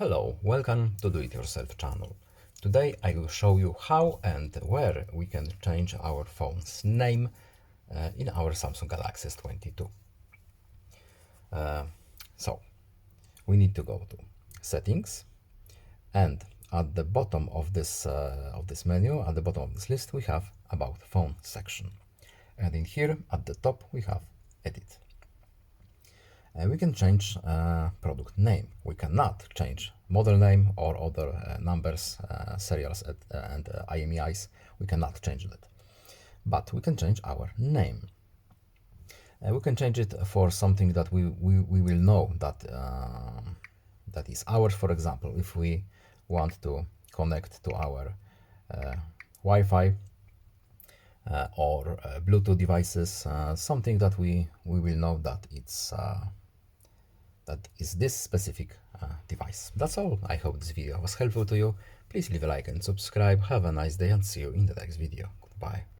Hello, welcome to Do It Yourself channel. Today I will show you how and where we can change our phone's name in our Samsung Galaxy S22. So we need to go to Settings, and at the bottom of this menu, at the bottom of this list, we have About Phone section, and in here at the top we have Edit. We can change product name. We cannot change model name or other numbers, serials and IMEIs. We cannot change that. But we can change our name. We can change it for something that we will know that that is ours. For example, if we want to connect to our Wi-Fi or Bluetooth devices, something that we will know that it's that is this specific device. That's all. I hope this video was helpful to you. Please leave a like and subscribe. Have a nice day and see you in the next video. Goodbye.